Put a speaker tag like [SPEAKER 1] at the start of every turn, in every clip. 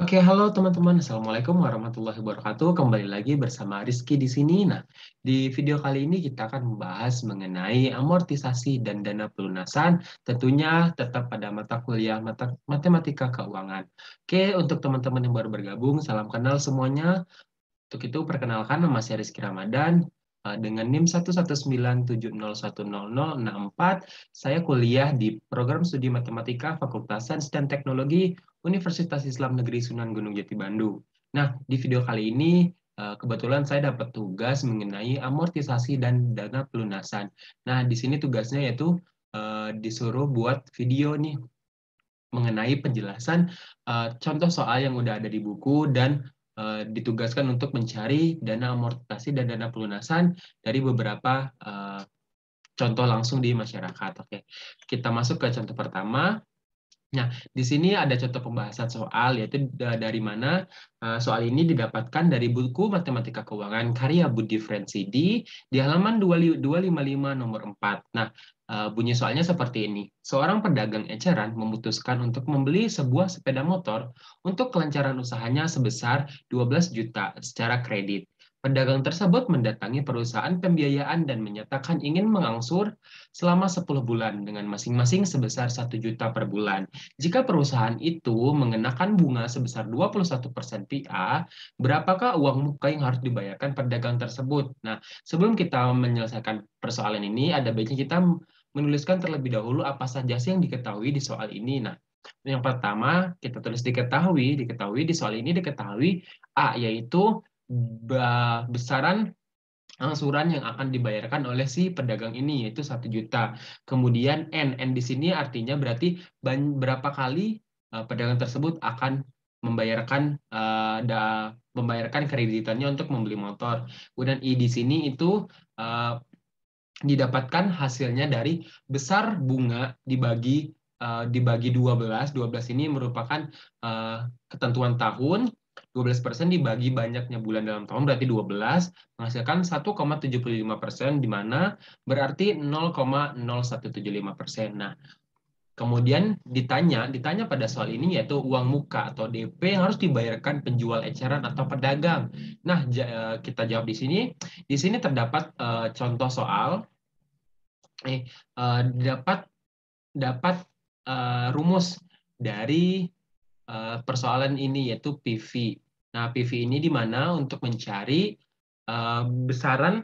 [SPEAKER 1] Oke, halo teman-teman. Assalamualaikum warahmatullahi wabarakatuh. Kembali lagi bersama Rizky di sini. Nah, di video kali ini kita akan membahas mengenai amortisasi dan dana pelunasan, tentunya tetap pada mata kuliah matematika keuangan. Oke, untuk teman-teman yang baru bergabung, salam kenal semuanya. Untuk itu, perkenalkan nama saya Rizky Ramadan. Dengan NIM 119701064, saya kuliah di program studi Matematika Fakultas Sains dan Teknologi Universitas Islam Negeri Sunan Gunung Jati Bandung. Nah, di video kali ini kebetulan saya dapat tugas mengenai amortisasi dan dana pelunasan. Nah, di sini tugasnya yaitu disuruh buat video nih mengenai penjelasan contoh soal yang udah ada di buku dan ditugaskan untuk mencari dana amortisasi dan dana pelunasan dari beberapa contoh langsung di masyarakat. Oke, kita masuk ke contoh pertama. Nah, di sini ada contoh pembahasan soal, yaitu dari mana soal ini didapatkan dari buku Matematika Keuangan karya Budi Friendsidi di halaman 255 nomor 4. Nah, bunyi soalnya seperti ini. Seorang pedagang eceran memutuskan untuk membeli sebuah sepeda motor untuk kelancaran usahanya sebesar 12 juta secara kredit. Pedagang tersebut mendatangi perusahaan pembiayaan dan menyatakan ingin mengangsur selama 10 bulan dengan masing-masing sebesar 1 juta per bulan. Jika perusahaan itu mengenakan bunga sebesar 21% PA, berapakah uang muka yang harus dibayarkan pedagang tersebut? Nah, sebelum kita menyelesaikan persoalan ini, ada baiknya kita menuliskan terlebih dahulu apa saja sih yang diketahui di soal ini. Nah, yang pertama, kita tulis diketahui di soal ini diketahui A, yaitu besaran angsuran yang akan dibayarkan oleh si pedagang ini yaitu 1 juta. Kemudian N di sini artinya berarti berapa kali pedagang tersebut akan membayarkan kreditannya untuk membeli motor. Kemudian I di sini itu uh, didapatkan hasilnya dari besar bunga dibagi 12. 12 ini merupakan ketentuan tahun. 12% dibagi banyaknya bulan dalam tahun berarti 12 menghasilkan 1,75%, di mana berarti 0,0175%. Nah, kemudian ditanya pada soal ini yaitu uang muka atau DP yang harus dibayarkan penjual eceran atau pedagang. Nah, kita jawab di sini. Di sini terdapat contoh soal eh, dapat dapat rumus dari persoalan ini yaitu PV. Nah, PV ini di mana untuk mencari besaran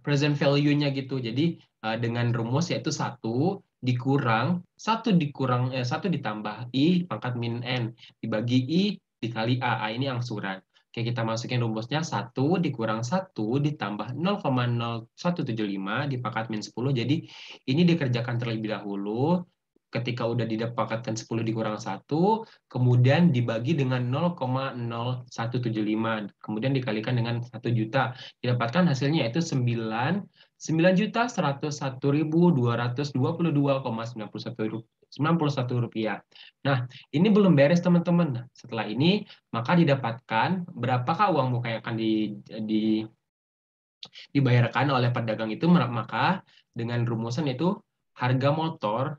[SPEAKER 1] present value-nya gitu. Jadi dengan rumus yaitu satu ditambah I pangkat min N dibagi I dikali A. A ini angsuran. Oke, kita masukin rumusnya 1 dikurang 1 ditambah 0,0175 dipangkat min 10. Jadi ini dikerjakan terlebih dahulu. Ketika udah didapatkan 10 dikurang 1, kemudian dibagi dengan 0,0175, kemudian dikalikan dengan 1 juta. Didapatkan hasilnya yaitu 9.101.222,91 rupiah. Nah, ini belum beres teman-teman. Setelah ini, maka didapatkan berapakah uang muka yang akan dibayarkan oleh pedagang itu, maka dengan rumusan itu harga motor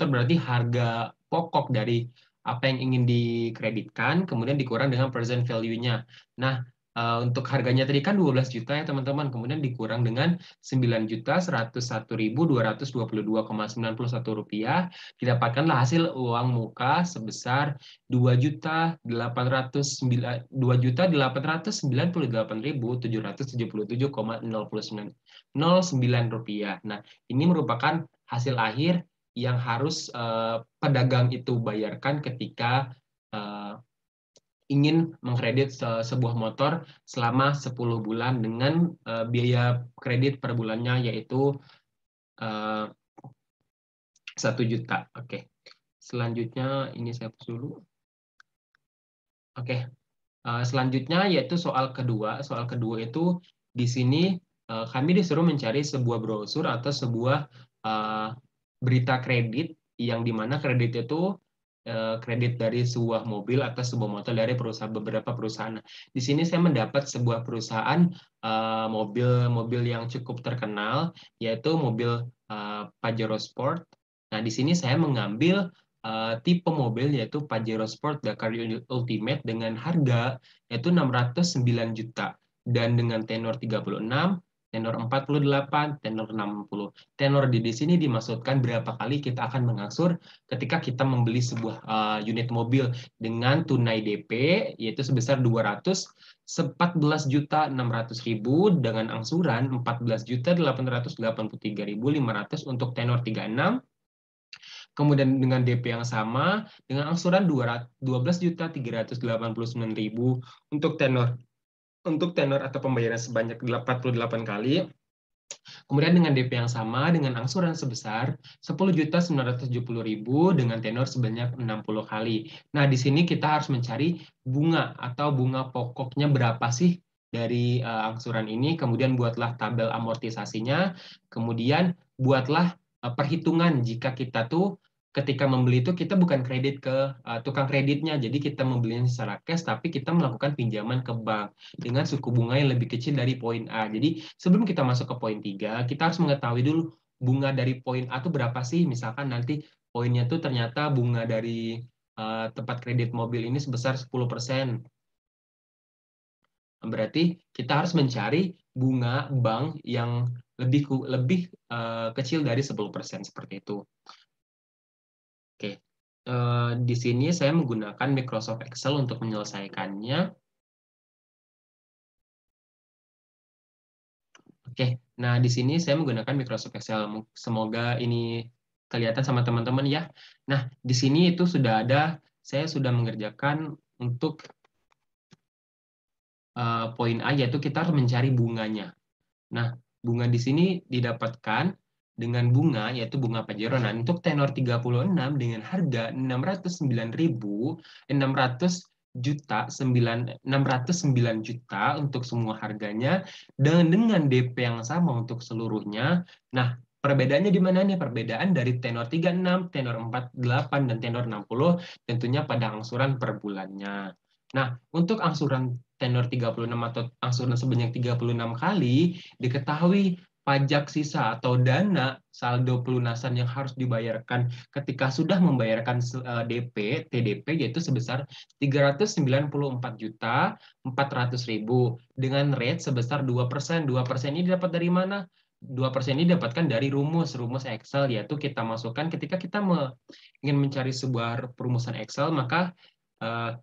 [SPEAKER 1] berarti harga pokok dari apa yang ingin dikreditkan, kemudian dikurang dengan present value-nya. Nah, untuk harganya tadi kan 12 juta ya teman-teman, kemudian dikurang dengan 9.101.222,91 rupiah, didapatkanlah hasil uang muka sebesar 2.897.777,09 rupiah. Nah, ini merupakan hasil akhir yang harus pedagang itu bayarkan ketika ingin mengkredit sebuah motor selama 10 bulan dengan biaya kredit per bulannya yaitu 1 juta. Oke. Selanjutnya ini saya hapus dulu. Oke. Selanjutnya yaitu soal kedua. Soal kedua itu di sini kami disuruh mencari sebuah brosur atau sebuah berita kredit yang dimana kredit itu kredit dari sebuah mobil atau sebuah motor dari beberapa perusahaan. Di sini saya mendapat sebuah perusahaan mobil yang cukup terkenal yaitu mobil Pajero Sport. Nah, di sini saya mengambil tipe mobil yaitu Pajero Sport Dakar Ultimate dengan harga yaitu 609 juta dan dengan tenor 36, tenor 48, tenor 60. Tenor di sini dimaksudkan berapa kali kita akan mengangsur ketika kita membeli sebuah unit mobil dengan tunai DP yaitu sebesar 214.600.000 dengan angsuran 14.883.500 untuk tenor 36. Kemudian dengan DP yang sama dengan angsuran 12.389.000 untuk tenor atau pembayaran sebanyak 48 kali. Kemudian dengan DP yang sama dengan angsuran sebesar 10.970.000 dengan tenor sebanyak 60 kali. Nah, di sini kita harus mencari bunga atau bunga pokoknya berapa sih dari angsuran ini, kemudian buatlah tabel amortisasinya, kemudian buatlah perhitungan jika kita tuh ketika membeli itu kita bukan kredit ke tukang kreditnya, jadi kita membelinya secara cash, tapi kita melakukan pinjaman ke bank dengan suku bunga yang lebih kecil dari poin A. Jadi sebelum kita masuk ke poin 3, kita harus mengetahui dulu bunga dari poin A itu berapa sih. Misalkan nanti poinnya tuh ternyata bunga dari tempat kredit mobil ini sebesar 10%. Berarti kita harus mencari bunga bank yang lebih kecil dari 10% seperti itu. Oke. Di sini saya menggunakan Microsoft Excel untuk menyelesaikannya. Oke, nah di sini saya menggunakan Microsoft Excel. Semoga ini kelihatan sama teman-teman ya. Nah, di sini itu sudah ada, saya sudah mengerjakan untuk poin A, yaitu kita harus mencari bunganya. Nah, bunga di sini didapatkan dengan bunga, yaitu bunga Pajero. Nah, untuk tenor 36 dengan harga 609 juta untuk semua harganya, dan dengan DP yang sama untuk seluruhnya. Nah, perbedaannya di mana nih? Perbedaan dari tenor 36, tenor 48, dan tenor 60 tentunya pada angsuran per bulannya. Nah, untuk angsuran tenor 36 atau angsuran sebanyak 36 kali, diketahui pajak sisa atau dana saldo pelunasan yang harus dibayarkan ketika sudah membayarkan DP, TDP, yaitu sebesar 394.400.000 dengan rate sebesar 2%. 2% ini dapat dari mana? 2% ini didapatkan dari rumus Excel, yaitu kita masukkan ketika kita ingin mencari sebuah perumusan Excel, maka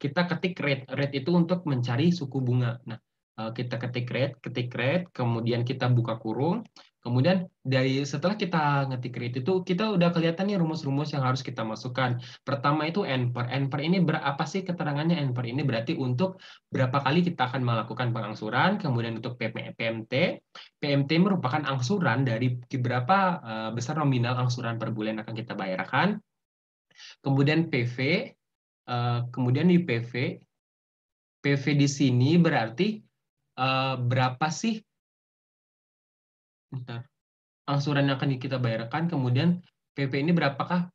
[SPEAKER 1] kita ketik rate itu untuk mencari suku bunga. Nah, kita ketik rate, kemudian kita buka kurung, kemudian setelah kita ngetik rate itu, kita udah kelihatan nih rumus-rumus yang harus kita masukkan. Pertama itu NPER. NPER ini apa sih keterangannya? NPER ini berarti untuk berapa kali kita akan melakukan pengangsuran, kemudian untuk PMT. PMT merupakan angsuran dari berapa besar nominal angsuran per bulan akan kita bayarkan. Kemudian PV, kemudian di PV di sini berarti berapa sih angsuran yang akan kita bayarkan, kemudian PV ini berapakah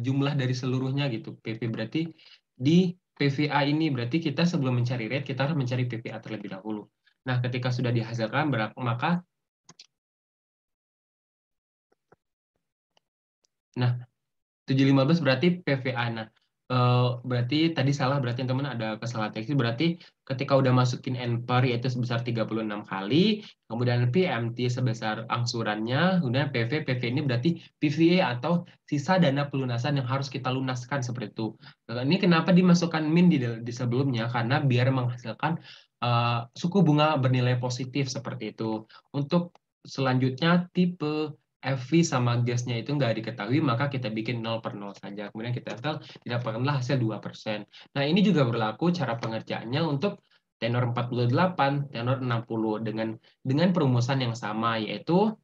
[SPEAKER 1] jumlah dari seluruhnya gitu. PV berarti di PVA ini berarti kita sebelum mencari rate kita harus mencari PVA terlebih dahulu. Nah, ketika sudah dihasilkan maka 715 berarti PVA. Nah, berarti tadi salah, berarti teman-teman ada kesalahan tekstil. Berarti ketika udah masukin NPER yaitu sebesar 36 kali, kemudian PMT sebesar angsurannya, kemudian PV ini berarti PVA atau sisa dana pelunasan yang harus kita lunaskan seperti itu. Nah, ini kenapa dimasukkan min di sebelumnya? Karena biar menghasilkan suku bunga bernilai positif seperti itu. Untuk selanjutnya tipe FV sama gasnya itu nggak diketahui, maka kita bikin 0/0 saja. Kemudian kita enter, didapatkanlah hasil 2%. Nah, ini juga berlaku cara pengerjaannya untuk tenor 48, tenor 60 dengan perumusan yang sama, yaitu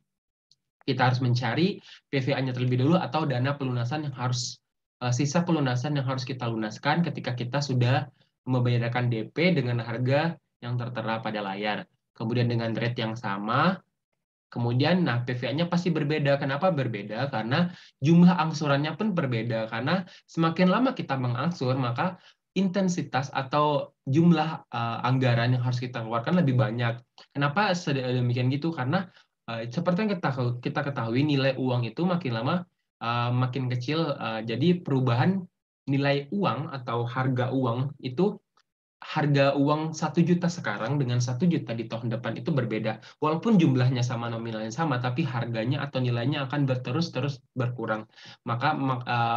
[SPEAKER 1] kita harus mencari PVA-nya terlebih dahulu atau dana pelunasan yang harus sisa pelunasan yang harus kita lunaskan ketika kita sudah membayarkan DP dengan harga yang tertera pada layar. Kemudian dengan rate yang sama. Kemudian, nah PVA-nya pasti berbeda. Kenapa berbeda? Karena jumlah angsurannya pun berbeda. Karena semakin lama kita mengangsur, maka intensitas atau jumlah anggaran yang harus kita keluarkan lebih banyak. Kenapa demikian gitu? Karena seperti yang kita ketahui, nilai uang itu makin lama makin kecil. Jadi perubahan nilai uang atau harga uang itu, harga uang 1 juta sekarang dengan 1 juta di tahun depan itu berbeda. Walaupun jumlahnya sama, nominalnya sama, tapi harganya atau nilainya akan terus berkurang. Maka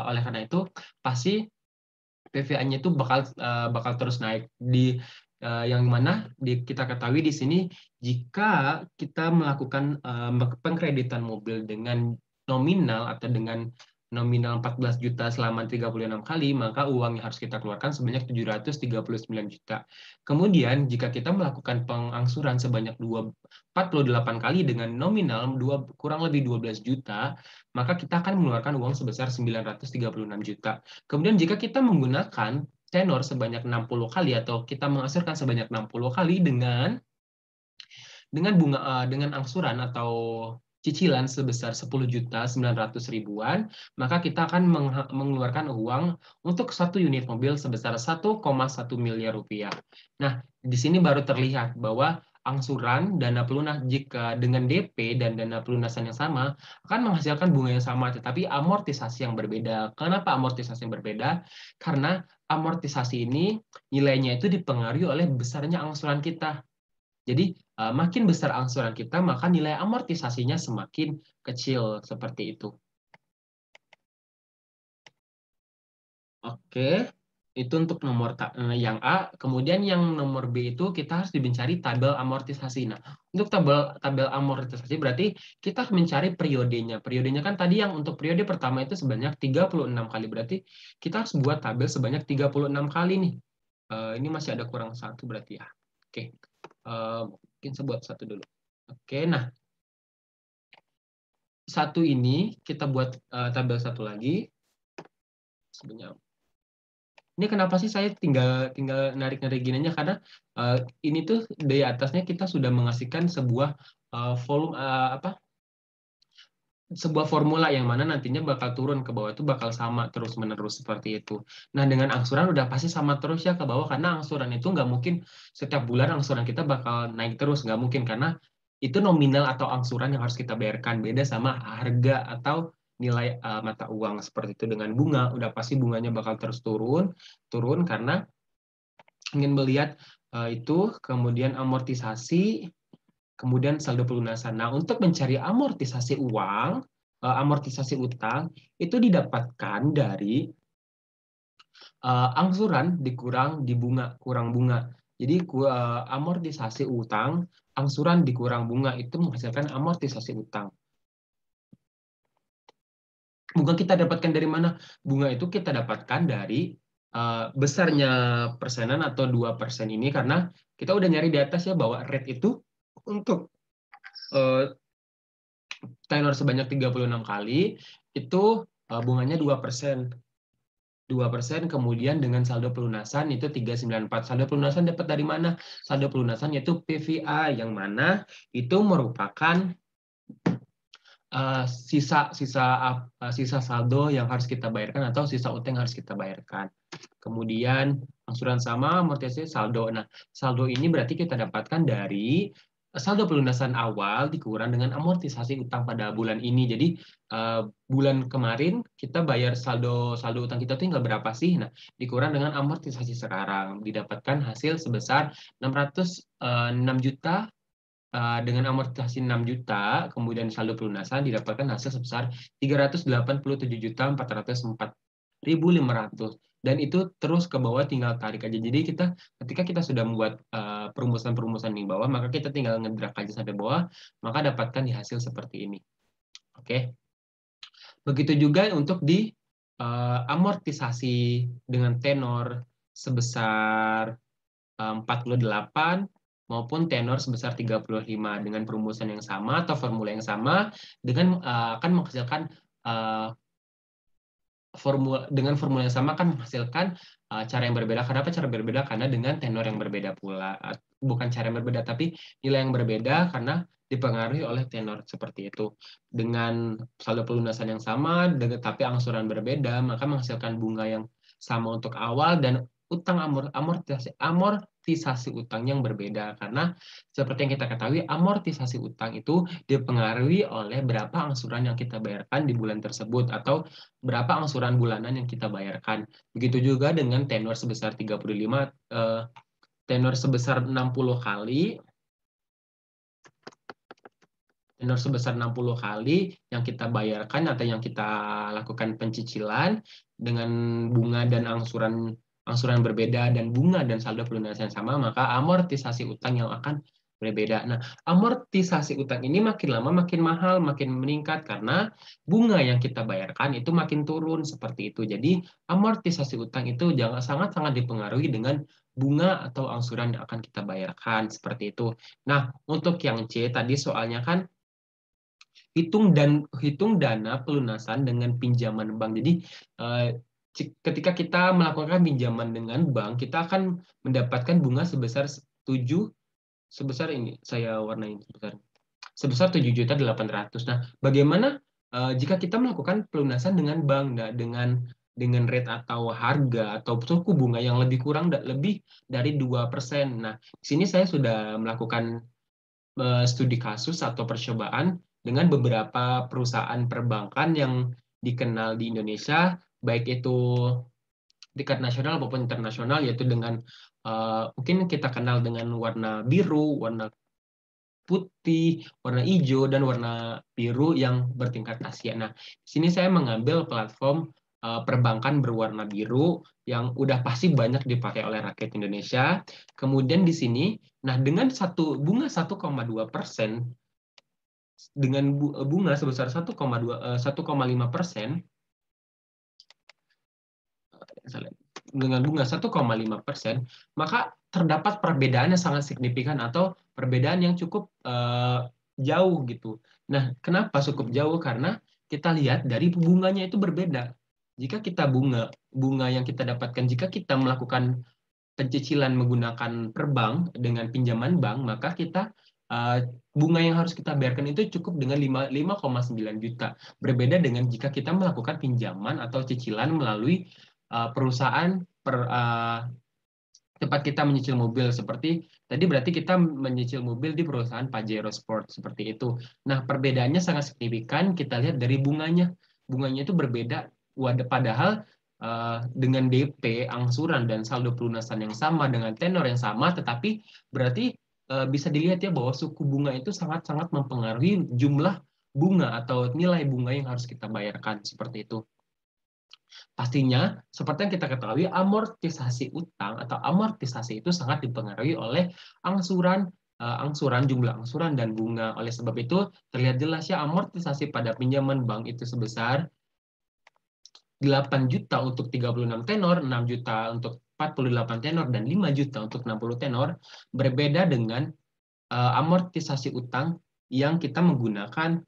[SPEAKER 1] oleh karena itu pasti PVA-nya itu bakal terus naik. Yang mana kita ketahui di sini, jika kita melakukan pengkreditan mobil dengan nominal atau dengan nominal 14 juta selama 36 kali, maka uang yang harus kita keluarkan sebanyak 739 juta. Kemudian jika kita melakukan pengangsuran sebanyak 48 kali dengan nominal kurang lebih 12 juta, maka kita akan mengeluarkan uang sebesar 936 juta. Kemudian jika kita menggunakan tenor sebanyak 60 kali atau kita mengangsurkan sebanyak 60 kali dengan bunga dengan angsuran atau cicilan sebesar 10.900.000-an, maka kita akan mengeluarkan uang untuk 1 unit mobil sebesar 1,1 miliar rupiah. Nah, di sini baru terlihat bahwa angsuran, dana pelunas jika dengan DP dan dana pelunasan yang sama akan menghasilkan bunga yang sama, tetapi amortisasi yang berbeda. Kenapa amortisasi yang berbeda? Karena amortisasi ini nilainya itu dipengaruhi oleh besarnya angsuran kita. Jadi makin besar angsuran kita, maka nilai amortisasinya semakin kecil, seperti itu. Oke, itu untuk nomor yang A. Kemudian yang nomor B itu kita harus mencari tabel amortisasi. Nah, untuk tabel amortisasi berarti kita harus mencari periodenya. Periodenya kan tadi yang untuk periode pertama itu sebanyak 36 kali. Berarti kita harus buat tabel sebanyak 36 kali nih. Ini masih ada kurang satu berarti ya. Oke. Mungkin saya buat satu dulu. Oke, nah satu ini kita buat tabel satu lagi. Sebenarnya ini kenapa sih saya tinggal narik-narik gini aja, karena ini tuh di atasnya kita sudah mengasihkan sebuah volume sebuah formula yang mana nantinya bakal turun ke bawah itu bakal sama terus-menerus seperti itu. Nah, dengan angsuran udah pasti sama terus ya ke bawah, karena angsuran itu nggak mungkin setiap bulan angsuran kita bakal naik terus, nggak mungkin, karena itu nominal atau angsuran yang harus kita bayarkan. Beda sama harga atau nilai mata uang seperti itu. Dengan bunga, udah pasti bunganya bakal terus turun karena ingin melihat itu, kemudian amortisasi, kemudian saldo pelunasan. Nah, untuk mencari amortisasi uang, amortisasi utang, itu didapatkan dari angsuran dikurang di bunga, kurang bunga. Jadi amortisasi utang, angsuran dikurang bunga itu menghasilkan amortisasi utang. Bunga kita dapatkan dari mana? Bunga itu kita dapatkan dari besarnya persenan atau 2% ini, karena kita udah nyari di atas ya bahwa rate itu untuk tenor sebanyak 36 kali itu bunganya 2%. 2%, kemudian dengan saldo pelunasan itu 394. Saldo pelunasan dapat dari mana? Saldo pelunasan yaitu PVA, yang mana itu merupakan sisa saldo yang harus kita bayarkan atau sisa utang yang harus kita bayarkan. Kemudian angsuran sama, amortisasi, saldo. Nah, saldo ini berarti kita dapatkan dari saldo pelunasan awal dikurang dengan amortisasi utang pada bulan ini. Jadi bulan kemarin kita bayar saldo utang kita tinggal berapa sih? Nah, dikurang dengan amortisasi sekarang, didapatkan hasil sebesar 606 juta. Dengan amortisasi 6 juta, kemudian saldo pelunasan didapatkan hasil sebesar 387.404.500. Dan itu terus ke bawah, tinggal tarik aja. Jadi ketika kita sudah membuat perumusan-perumusan di bawah, maka kita tinggal ngedrag aja sampai bawah, maka dapatkan di hasil seperti ini. Oke. Begitu juga untuk di amortisasi dengan tenor sebesar 48 maupun tenor sebesar 35 dengan perumusan yang sama atau formula yang sama, dengan akan menghasilkan formula yang sama akan menghasilkan cara yang berbeda. Kenapa cara berbeda? Karena dengan tenor yang berbeda pula. Bukan cara yang berbeda, tapi nilai yang berbeda karena dipengaruhi oleh tenor seperti itu. Dengan saldo pelunasan yang sama, tapi angsuran berbeda, maka menghasilkan bunga yang sama untuk awal dan utang amortisasi amortisasi utang yang berbeda. Karena seperti yang kita ketahui, amortisasi utang itu dipengaruhi oleh berapa angsuran yang kita bayarkan di bulan tersebut atau berapa angsuran bulanan yang kita bayarkan. Begitu juga dengan tenor sebesar 35 tenor sebesar 60 kali tenor sebesar 60 kali yang kita bayarkan atau yang kita lakukan pencicilan dengan bunga dan angsuran berbeda dan bunga dan saldo pelunasan yang sama, maka amortisasi utang yang akan berbeda. Nah, amortisasi utang ini makin lama makin mahal, makin meningkat karena bunga yang kita bayarkan itu makin turun seperti itu. Jadi, amortisasi utang itu jangan sangat-sangat dipengaruhi dengan bunga atau angsuran yang akan kita bayarkan seperti itu. Nah, untuk yang C tadi soalnya kan hitung dana pelunasan dengan pinjaman bank. Jadi eh, ketika kita melakukan pinjaman dengan bank, kita akan mendapatkan bunga sebesar ini saya warnain sebesar 7.800.000. Nah, bagaimana jika kita melakukan pelunasan dengan bank, nah, dengan rate atau harga atau suku bunga yang lebih kurang lebih dari 2%. Nah, di sini saya sudah melakukan studi kasus atau percobaan dengan beberapa perusahaan perbankan yang dikenal di Indonesia, baik itu tingkat nasional maupun internasional, yaitu dengan mungkin kita kenal dengan warna biru, warna putih, warna hijau, dan warna biru yang bertingkat Asia. Nah, di sini saya mengambil platform perbankan berwarna biru yang udah pasti banyak dipakai oleh rakyat Indonesia. Kemudian di sini, nah dengan bunga 1,2% dengan bunga sebesar 1,5%, dengan bunga 1,5%, maka terdapat perbedaan yang sangat signifikan atau perbedaan yang cukup jauh gitu. Nah, kenapa cukup jauh? Karena kita lihat dari bunganya itu berbeda. Jika kita bunga yang kita dapatkan jika kita melakukan pencicilan menggunakan perbank dengan pinjaman bank, maka kita bunga yang harus kita bayarkan itu cukup dengan 5,9 juta. Berbeda dengan jika kita melakukan pinjaman atau cicilan melalui perusahaan tempat kita menyicil mobil seperti tadi, berarti kita menyicil mobil di perusahaan Pajero Sport seperti itu. Nah, perbedaannya sangat signifikan kita lihat dari bunganya. Bunganya itu berbeda, padahal dengan DP, angsuran dan saldo pelunasan yang sama dengan tenor yang sama, tetapi berarti bisa dilihat ya bahwa suku bunga itu sangat-sangat mempengaruhi jumlah bunga atau nilai bunga yang harus kita bayarkan seperti itu. Pastinya, seperti yang kita ketahui, amortisasi utang atau amortisasi itu sangat dipengaruhi oleh jumlah angsuran dan bunga. Oleh sebab itu, terlihat jelas ya amortisasi pada pinjaman bank itu sebesar 8 juta untuk 36 tenor, 6 juta untuk 48 tenor, dan 5 juta untuk 60 tenor, berbeda dengan amortisasi utang yang kita menggunakan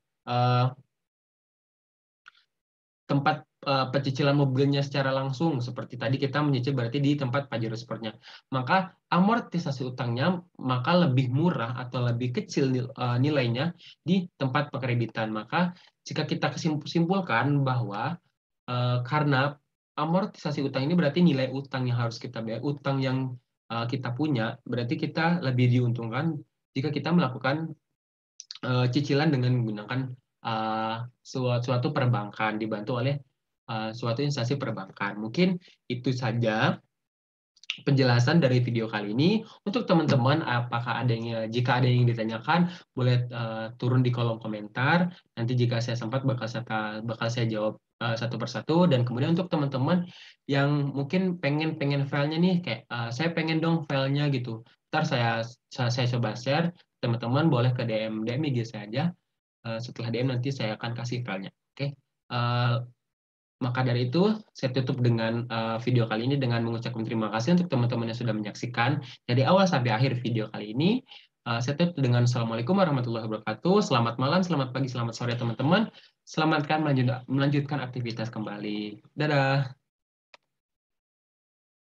[SPEAKER 1] tempat pencicilan mobilnya secara langsung, seperti tadi kita menyicil berarti di tempat Pajero Sportnya, maka amortisasi utangnya maka lebih murah atau lebih kecil nilainya di tempat pekreditan. Maka jika kita simpulkan bahwa karena amortisasi utang ini berarti nilai utang yang harus kita bayar, utang yang kita punya, berarti kita lebih diuntungkan jika kita melakukan cicilan dengan menggunakan suatu perbankan dibantu oleh suatu instansi perbankan. Mungkin itu saja penjelasan dari video kali ini. Untuk teman-teman, jika ada yang ditanyakan, boleh turun di kolom komentar. Nanti jika saya sempat bakal saya jawab satu persatu. Dan kemudian untuk teman-teman yang mungkin pengen filenya nih, kayak saya pengen dong filenya gitu. Ntar saya coba share. Teman-teman boleh ke DM IG saya aja. Setelah DM nanti saya akan kasih filenya. Oke. Maka dari itu, saya tutup dengan video kali ini dengan mengucapkan terima kasih untuk teman-teman yang sudah menyaksikan dari awal sampai akhir video kali ini. Saya tutup dengan Assalamualaikum warahmatullahi wabarakatuh. Selamat malam, selamat pagi, selamat sore teman-teman. Selamatkan melanjutkan aktivitas kembali. Dadah.